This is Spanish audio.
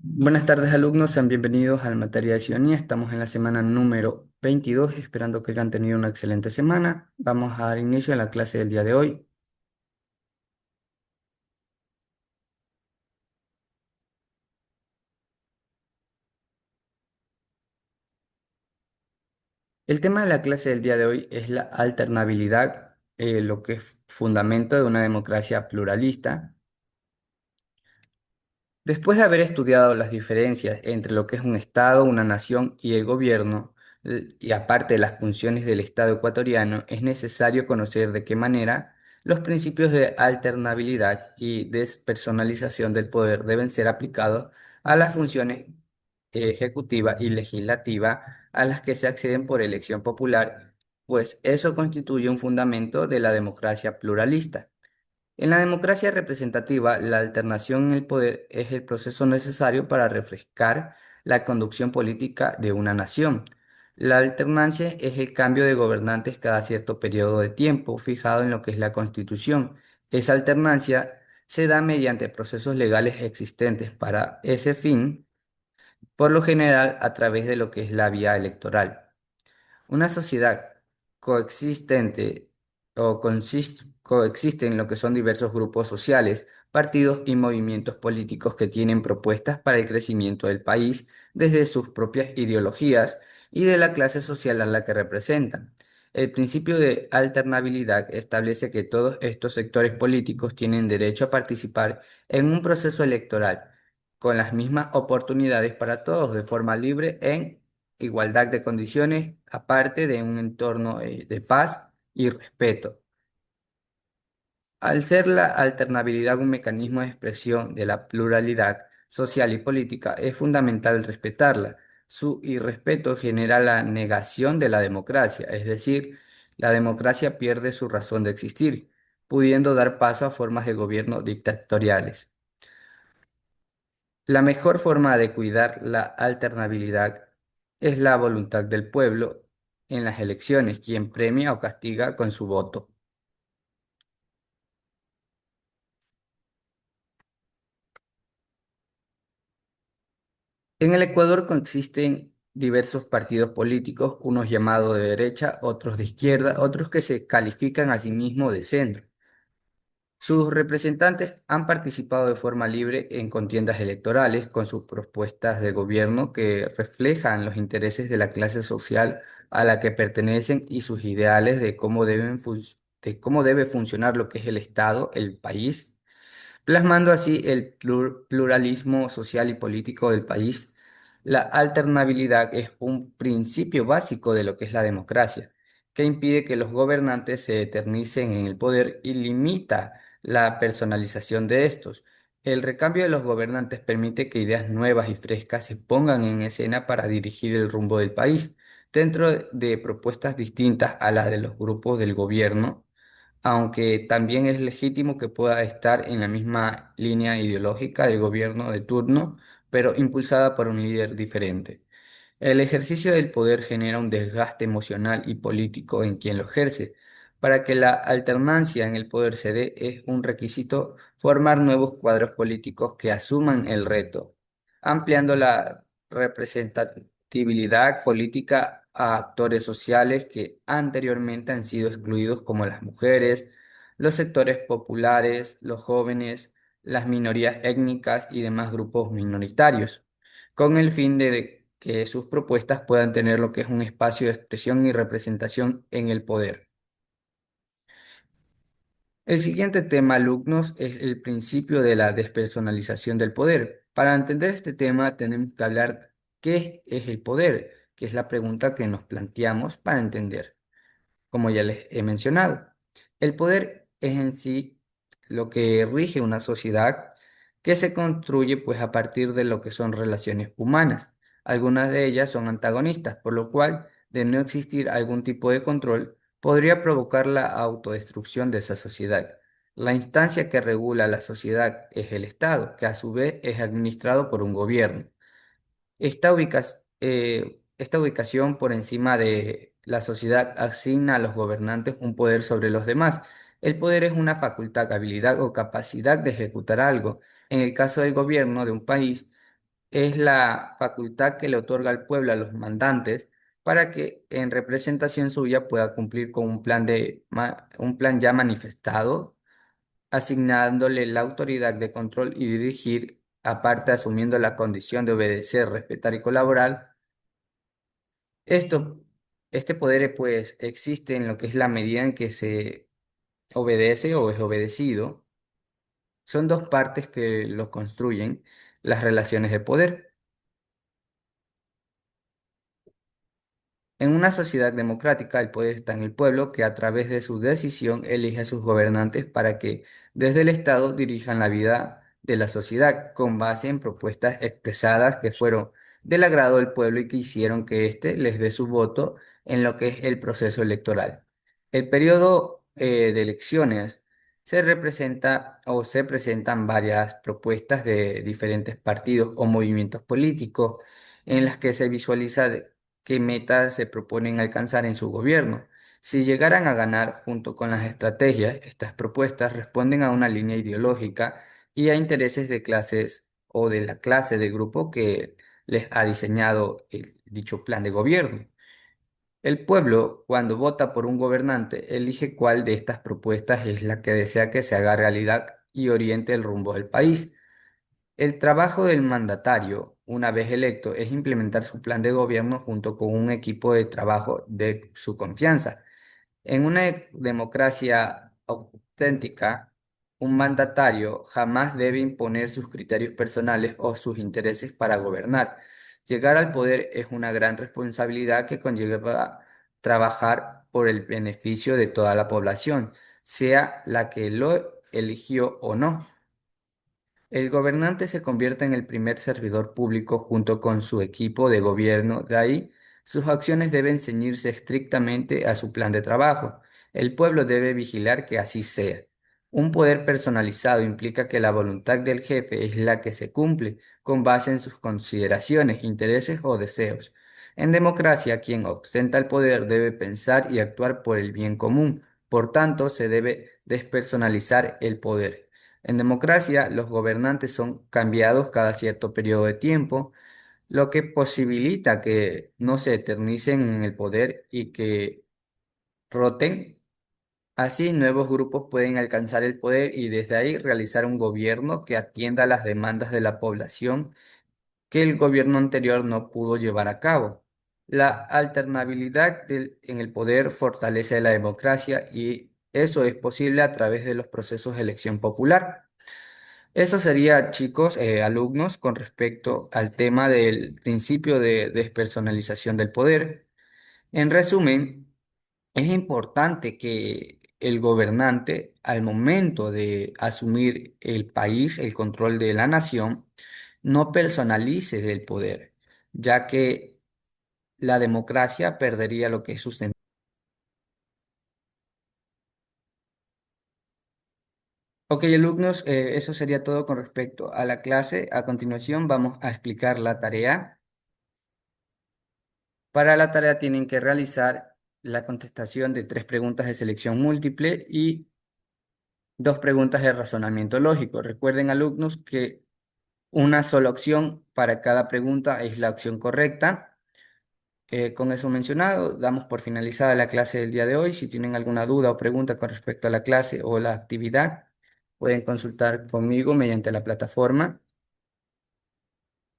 Buenas tardes, alumnos, sean bienvenidos al materia de Cionía. Estamos en la semana número 22, esperando que hayan tenido una excelente semana. Vamos a dar inicio a la clase del día de hoy. El tema de la clase del día de hoy es la alternabilidad, lo que es fundamento de una democracia pluralista. Después de haber estudiado las diferencias entre lo que es un Estado, una nación y el gobierno, y aparte de las funciones del Estado ecuatoriano, es necesario conocer de qué manera los principios de alternabilidad y despersonalización del poder deben ser aplicados a las funciones ejecutiva y legislativa a las que se acceden por elección popular, pues eso constituye un fundamento de la democracia pluralista. En la democracia representativa, la alternación en el poder es el proceso necesario para refrescar la conducción política de una nación. La alternancia es el cambio de gobernantes cada cierto periodo de tiempo fijado en lo que es la Constitución. Esa alternancia se da mediante procesos legales existentes para ese fin, por lo general a través de lo que es la vía electoral. Una sociedad coexistente coexiste en lo que son diversos grupos sociales, partidos y movimientos políticos que tienen propuestas para el crecimiento del país desde sus propias ideologías y de la clase social a la que representan. El principio de alternabilidad establece que todos estos sectores políticos tienen derecho a participar en un proceso electoral con las mismas oportunidades para todos de forma libre en igualdad de condiciones, aparte de un entorno de paz y respeto. Al ser la alternabilidad un mecanismo de expresión de la pluralidad social y política, es fundamental respetarla. Su irrespeto genera la negación de la democracia, es decir, la democracia pierde su razón de existir, pudiendo dar paso a formas de gobierno dictatoriales. La mejor forma de cuidar la alternabilidad es la voluntad del pueblo en las elecciones, quien premia o castiga con su voto. En el Ecuador consisten diversos partidos políticos, unos llamados de derecha, otros de izquierda, otros que se califican a sí mismos de centro. Sus representantes han participado de forma libre en contiendas electorales con sus propuestas de gobierno que reflejan los intereses de la clase social a la que pertenecen y sus ideales de de cómo debe funcionar lo que es el Estado, el país, plasmando así el pluralismo social y político del país. La alternabilidad es un principio básico de lo que es la democracia, que impide que los gobernantes se eternicen en el poder y limita la personalización de estos. El recambio de los gobernantes permite que ideas nuevas y frescas se pongan en escena para dirigir el rumbo del país, dentro de propuestas distintas a las de los grupos del gobierno, aunque también es legítimo que pueda estar en la misma línea ideológica del gobierno de turno, pero impulsada por un líder diferente. El ejercicio del poder genera un desgaste emocional y político en quien lo ejerce. Para que la alternancia en el poder se dé, es un requisito formar nuevos cuadros políticos que asuman el reto, ampliando la representatividad política a actores sociales que anteriormente han sido excluidos, como las mujeres, los sectores populares, los jóvenes, las minorías étnicas y demás grupos minoritarios, con el fin de que sus propuestas puedan tener lo que es un espacio de expresión y representación en el poder. El siguiente tema, alumnos, es el principio de la despersonalización del poder. Para entender este tema tenemos que hablar qué es el poder, que es la pregunta que nos planteamos para entender, como ya les he mencionado. El poder es en sí lo que rige una sociedad que se construye pues a partir de lo que son relaciones humanas. Algunas de ellas son antagonistas, por lo cual, de no existir algún tipo de control, podría provocar la autodestrucción de esa sociedad. La instancia que regula la sociedad es el Estado, que a su vez es administrado por un gobierno. Esta ubicación por encima de la sociedad asigna a los gobernantes un poder sobre los demás. El poder es una facultad, habilidad o capacidad de ejecutar algo. En el caso del gobierno de un país, es la facultad que le otorga al pueblo a los mandantes para que en representación suya pueda cumplir con un plan ya manifestado, asignándole la autoridad de control y dirigir, aparte asumiendo la condición de obedecer, respetar y colaborar. Esto, este poder pues existe en lo que es la medida en que se obedece o es obedecido. Son dos partes que lo construyen las relaciones de poder. En una sociedad democrática, el poder está en el pueblo, que a través de su decisión elige a sus gobernantes para que desde el Estado dirijan la vida de la sociedad con base en propuestas expresadas que fueron del agrado del pueblo y que hicieron que éste les dé su voto en lo que es el proceso electoral. El periodo de elecciones se representa o se presentan varias propuestas de diferentes partidos o movimientos políticos en las que se visualiza qué metas se proponen alcanzar en su gobierno. Si llegaran a ganar junto con las estrategias, estas propuestas responden a una línea ideológica y a intereses de clases o de la clase de grupo que les ha diseñado dicho plan de gobierno. El pueblo, cuando vota por un gobernante, elige cuál de estas propuestas es la que desea que se haga realidad y oriente el rumbo del país. El trabajo del mandatario, una vez electo, es implementar su plan de gobierno junto con un equipo de trabajo de su confianza. En una democracia auténtica, un mandatario jamás debe imponer sus criterios personales o sus intereses para gobernar. Llegar al poder es una gran responsabilidad que conlleva trabajar por el beneficio de toda la población, sea la que lo eligió o no. El gobernante se convierte en el primer servidor público junto con su equipo de gobierno. De ahí, sus acciones deben ceñirse estrictamente a su plan de trabajo. El pueblo debe vigilar que así sea. Un poder personalizado implica que la voluntad del jefe es la que se cumple con base en sus consideraciones, intereses o deseos. En democracia, quien ostenta el poder debe pensar y actuar por el bien común. Por tanto, se debe despersonalizar el poder. En democracia, los gobernantes son cambiados cada cierto periodo de tiempo, lo que posibilita que no se eternicen en el poder y que roten. Así, nuevos grupos pueden alcanzar el poder y desde ahí realizar un gobierno que atienda a las demandas de la población que el gobierno anterior no pudo llevar a cabo. La alternabilidad en el poder fortalece la democracia y eso es posible a través de los procesos de elección popular. Eso sería, chicos, alumnos, con respecto al tema del principio de despersonalización del poder. En resumen, es importante que el gobernante, al momento de asumir el país, el control de la nación, no personalice el poder, ya que la democracia perdería lo que es su sentido. Ok, alumnos, eso sería todo con respecto a la clase. A continuación, vamos a explicar la tarea. Para la tarea tienen que realizar la contestación de tres preguntas de selección múltiple y dos preguntas de razonamiento lógico. Recuerden, alumnos, que una sola opción para cada pregunta es la opción correcta. Con eso mencionado, damos por finalizada la clase del día de hoy. Si tienen alguna duda o pregunta con respecto a la clase o la actividad, pueden consultar conmigo mediante la plataforma.